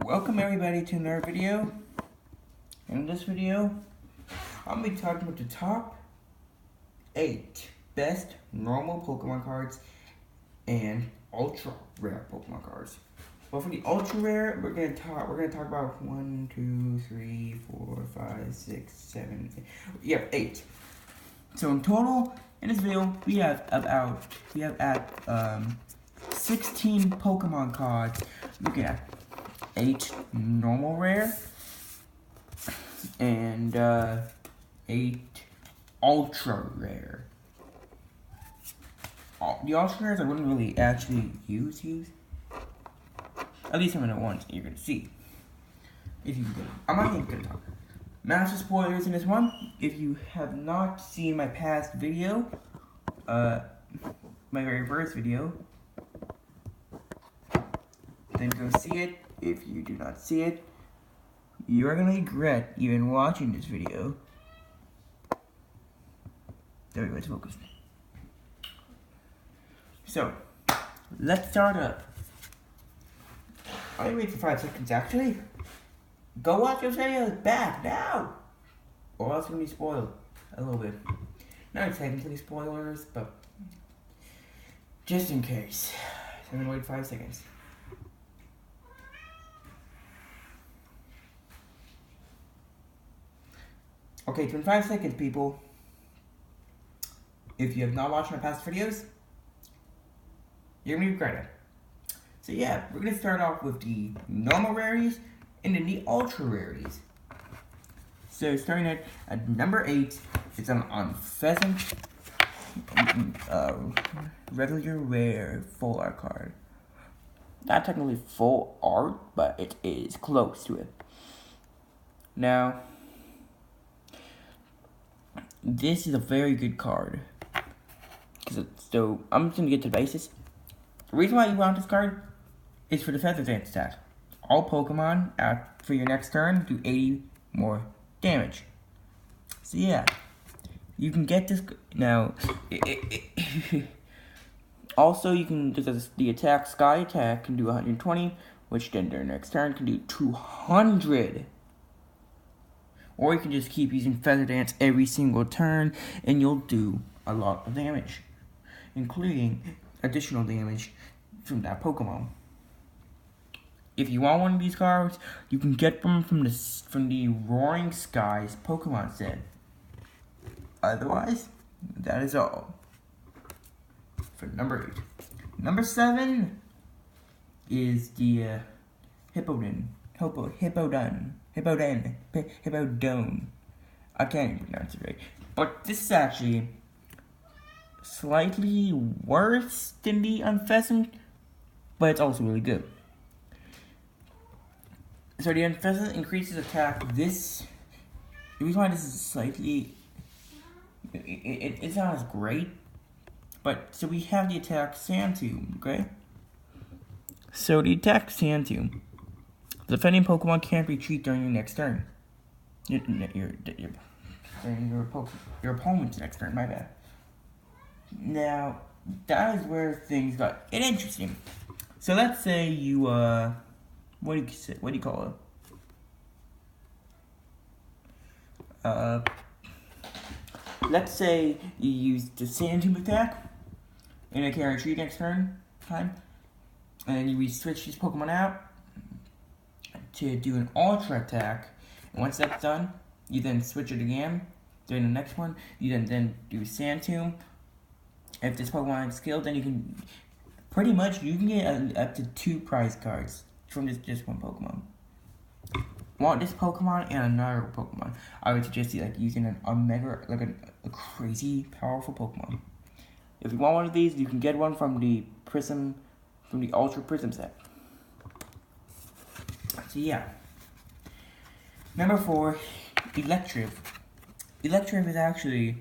Welcome everybody to another video. In this video, I'm going to be talking about the top 8 best normal Pokemon cards and ultra rare Pokemon cards. But for the ultra rare, we're gonna talk about 1, 2, 3, 4, 5, 6, 7, 8. So in total, in this video, we have 16 Pokemon cards. Look at 8 normal rare and 8 ultra rare. The ultra rares I wouldn't really actually use. At least some of the ones you're gonna see. If you can get it. I'm not even gonna talk. Massive spoilers in this one. If you have not seen my past video, my very first video, then go see it. If you do not see it, you're gonna regret even watching this video. There we go, it's focused. So, let's start up. I'll wait for 5 seconds actually. Go watch those videos back now! Or else it's gonna be spoiled a little bit. Not technically spoilers, but just in case. I'm gonna wait 5 seconds. Okay, 25 seconds, people. If you have not watched my past videos, you're gonna regret it. So yeah, we're gonna start off with the normal rarities and then the ultra rarities. So starting at number 8, it's on Pheasant, regular rare full art card. Not technically full art, but it is close to it. Now, this is a very good card. So, I'm just going to get to the basis. The reason why you want this card is for the Feather Dance attack. All Pokemon, for your next turn, do 80 more damage. So yeah, you can get this. Now, also you can, the attack, Sky Attack, can do 120, which then their next turn can do 200. Or you can just keep using Feather Dance every single turn, and you'll do a lot of damage, including additional damage from that Pokemon. If you want one of these cards, you can get them from the Roaring Skies Pokemon set. Otherwise, that is all for number 8. Number 7 is the Hippowdon. I can't even pronounce it right. But this is actually slightly worse than the Unpheasant, but it's also really good. So the Unpheasant increases attack. The reason why this is slightly, it's not as great, but so we have the attack Sand Tomb, okay? So the attack Sand Tomb. The defending Pokemon can't retreat during your next turn. Your opponent's next turn, my bad. Now, that is where things got interesting. So let's say you, what do you call it? Let's say you use the Sand Tomb attack, and it can retreat next turn, and then you switch this Pokemon out to do an ultra attack, and once that's done, you then switch it again. During the next one, you then do Sand Tomb. If this Pokemon is killed, then you can pretty much get up to 2 prize cards from just one Pokemon. Want this Pokemon and another Pokemon? I would suggest using a crazy powerful Pokemon. If you want one of these, you can get one from the Ultra Prism set. So yeah. Number 4, Electriv. Electriv is actually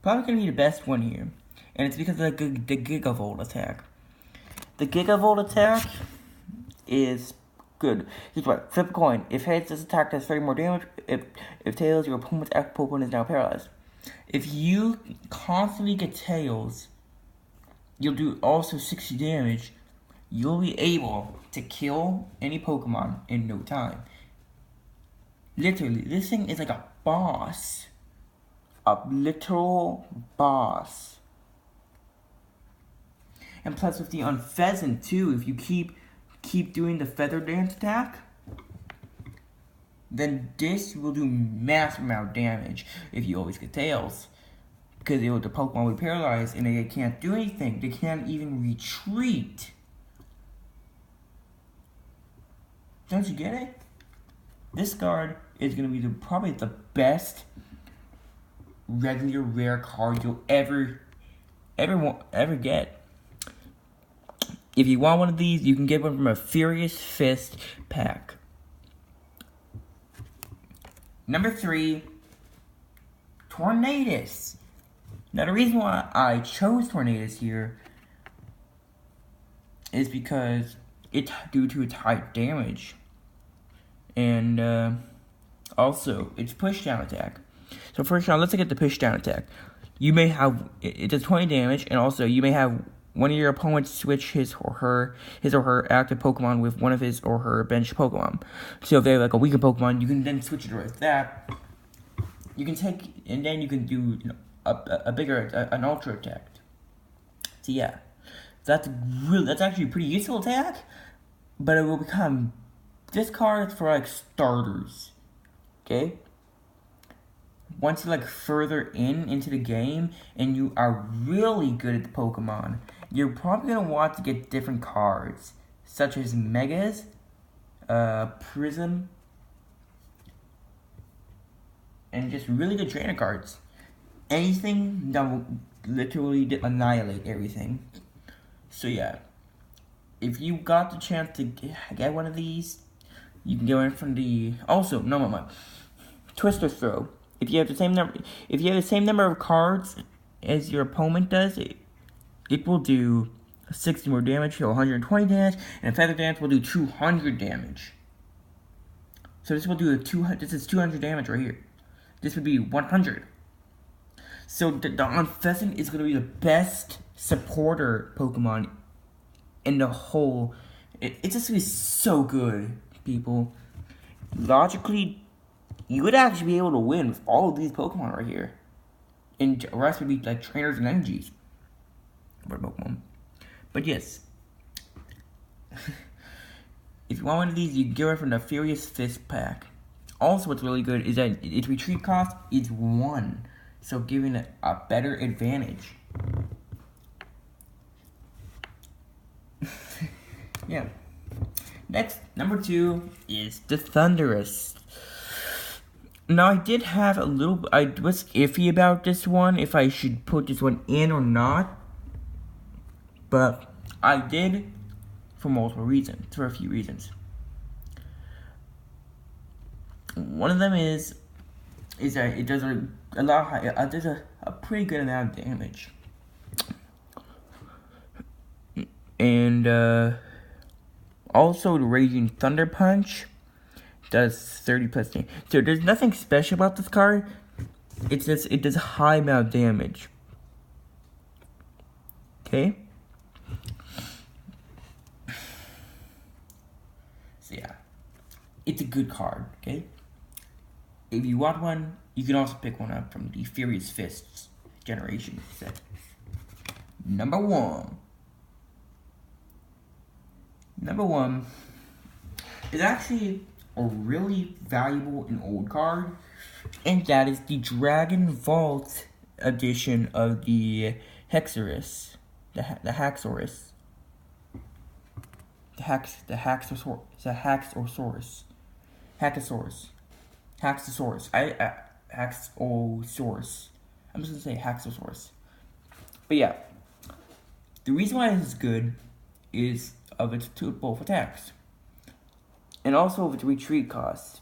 probably going to be the best one here. And it's because of the Gigavolt attack. The Gigavolt attack is good. Here's what, flip a coin. If heads, this attack does 30 more damage. If tails, your opponent's active Pokemon is now paralyzed. If you constantly get tails, you'll do also 60 damage. you'll be able to kill any Pokemon in no time. Literally, this thing is like a boss. A literal boss. And plus with the Unfezant too, if you keep doing the Feather Dance attack, then this will do massive amount of damage if you always get Tails. Because the Pokemon will be paralyzed and they can't do anything. They can't even retreat. Don't you get it? This card is going to be probably the best regular rare card you'll ever get. If you want one of these, you can get one from a Furious Fist pack. Number 3, Tornadus. Now the reason why I chose Tornadus here is because it's due to its high damage. And also its push down attack. So first off, let's look at the push down attack. You may have, it does 20 damage, and also you may have one of your opponents switch his or her active Pokemon with one of his or her bench Pokemon. So if they have like a weaker Pokemon, you can then switch it with that. You can take, and then you can do an ultra attack. So yeah, that's actually a pretty useful attack, but it will become, this card is for like starters, okay? Once you're like further into the game and you are really good at the Pokemon, you're probably going to want to get different cards, such as Megas, Prism, and just really good trainer cards. Anything that will literally annihilate everything. So yeah, if you got the chance to get one of these, you can get one from the, also, no, Twister Throw. If you have the same number of cards as your opponent does, it will do 60 more damage, so 120 damage, and Feather Dance will do 200 damage. So this will do this is 200 damage right here. This would be 100. So the Unfezant is going to be the best supporter Pokemon in the whole. It's just going to be so good, people. Logically, you would actually be able to win with all of these Pokemon right here. And the rest would be like trainers and energies for Pokemon. But yes, if you want one of these, you can get one from the Furious Fist pack. Also, what's really good is that its retreat cost is 1, so giving it a better advantage. Yeah. Next, number 2 is the Thundurus. Now, I did have I was iffy about this one, if I should put this one in or not. But I did for a few reasons. One of them is that it does a pretty good amount of damage. And also the Raging Thunder Punch does 30 plus damage. So there's nothing special about this card. It's just, it does a high amount of damage. Okay? So yeah, it's a good card, okay? If you want one, you can also pick one up from the Furious Fists generation set. Number 1 is actually a really valuable and old card, and that is the Dragon Vault edition of the Hexorus, the Haxorus. The Haxosaurus. I'm just gonna say Haxosaurus. But yeah, the reason why this is good is of its both attacks, and also of its retreat cost.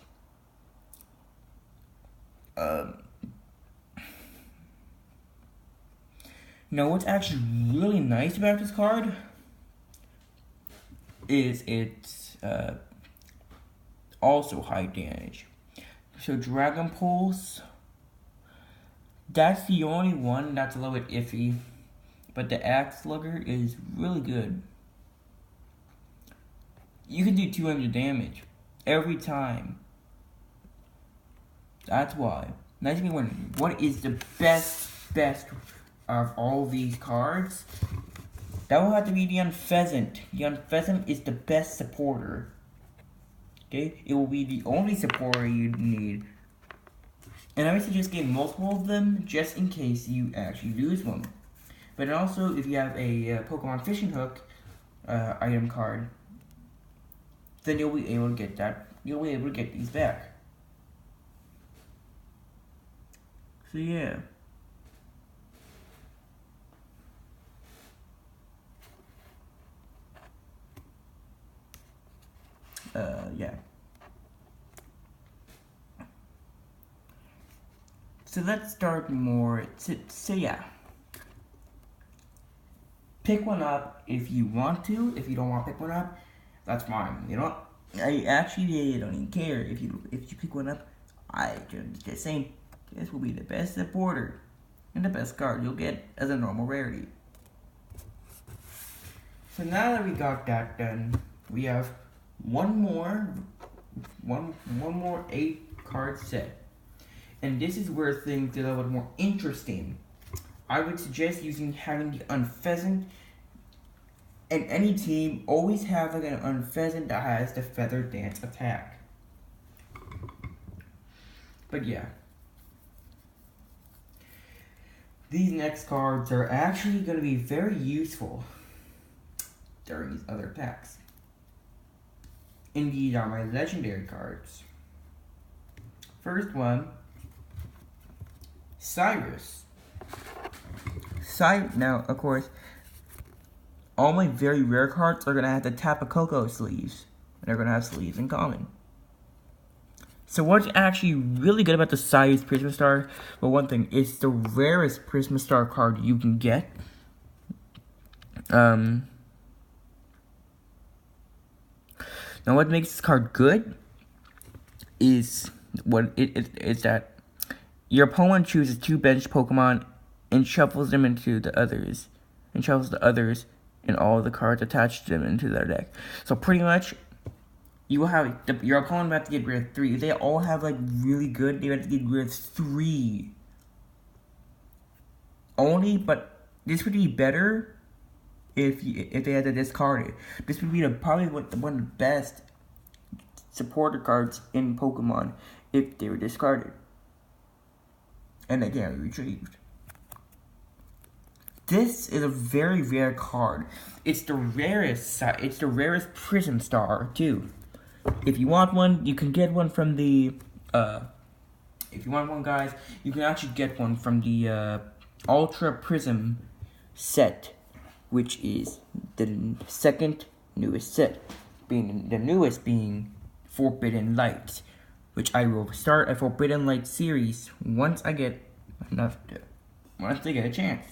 Now, what's actually really nice about this card is it's also high damage. So Dragon Pulse, that's the only one that's a little bit iffy, but the Axe Slugger is really good. you can do 200 damage every time. That's why. Now you can wonder, what is the best of all these cards? That will have to be the Unpheasant. The Unpheasant is the best supporter. Okay? It will be the only supporter you need. And I would suggest getting multiple of them just in case you actually lose one. But also, if you have a Pokemon Fishing Hook item card, then you'll be able to get that. You'll be able to get these back. So yeah. Yeah. So let's start more. So yeah. Pick one up if you want to. If you don't want to pick one up, that's fine. You know, I actually don't even care if you pick one up. I just saying this will be the best supporter and the best card you'll get as a normal rarity. So now that we got that done, we have one more 8-card set, and this is where things get a little more interesting. I would suggest having the Unpheasant, and any team always have like an Unpheasant that has the Feather Dance attack. But yeah, these next cards are actually going to be very useful during these other attacks. And these are my legendary cards. First one, Cyrus. Now, of course, all my very rare cards are going to have the Tapu Koko sleeves. And they're going to have sleeves in common. So what's actually really good about the Cyrus Prisma Star? Well, one thing, it's the rarest Prisma Star card you can get. Now, what makes this card good is that your opponent chooses 2 bench Pokemon and shuffles them into the others, and shuffles the others and all the cards attached to them into their deck. So pretty much, you will have your opponent will have to get rid of 3. If they all have like really good, they have to get rid of 3 only. But this would be better if they had to discard it. This would be probably one of the best supporter cards in Pokemon if they were discarded and they can't be retrieved. This is a very rare card. It's the rarest. It's the rarest Prism Star too. If you want one, you can get one from the. If you want one, guys, you can actually get one from the Ultra Prism set, which is the second newest set, being the newest being Forbidden Light, which I will start a Forbidden Light series once I get a chance.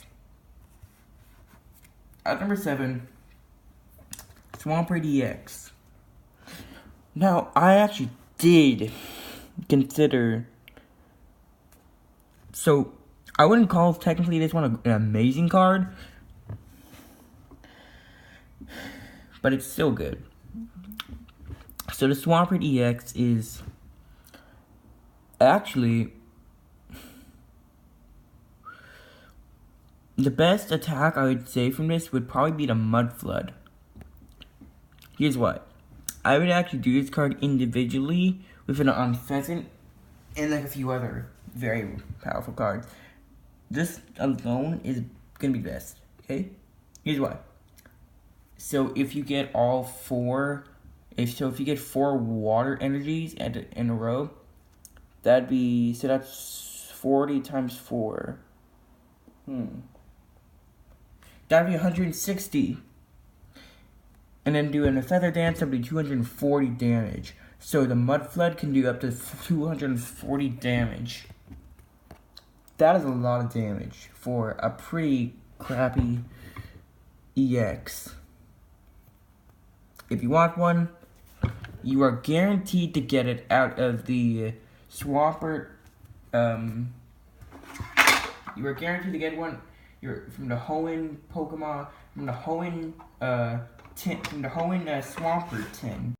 At number 7, Swampert EX. Now, I actually did consider. So, I wouldn't call technically this one an amazing card, but it's still good. So the Swampert EX is actually the best attack I would say from this would probably be the Mud Flood. Here's what. I would actually do this card individually with an Unpheasant and like a few other very powerful cards. This alone is gonna be best. Okay? Here's why. So if you get all 4, if you get 4 water energies in a row, that'd be, so that's 40 times 4. That'd be 160. And then doing a Feather Dance, that'd be 240 damage. So the Mud Flood can do up to 240 damage. That is a lot of damage for a pretty crappy EX. If you want one, you are guaranteed to get it out of the Swampert. You are guaranteed to get one. You're from the Hoenn Pokemon, from the Hoenn Hoenn Swampert tin.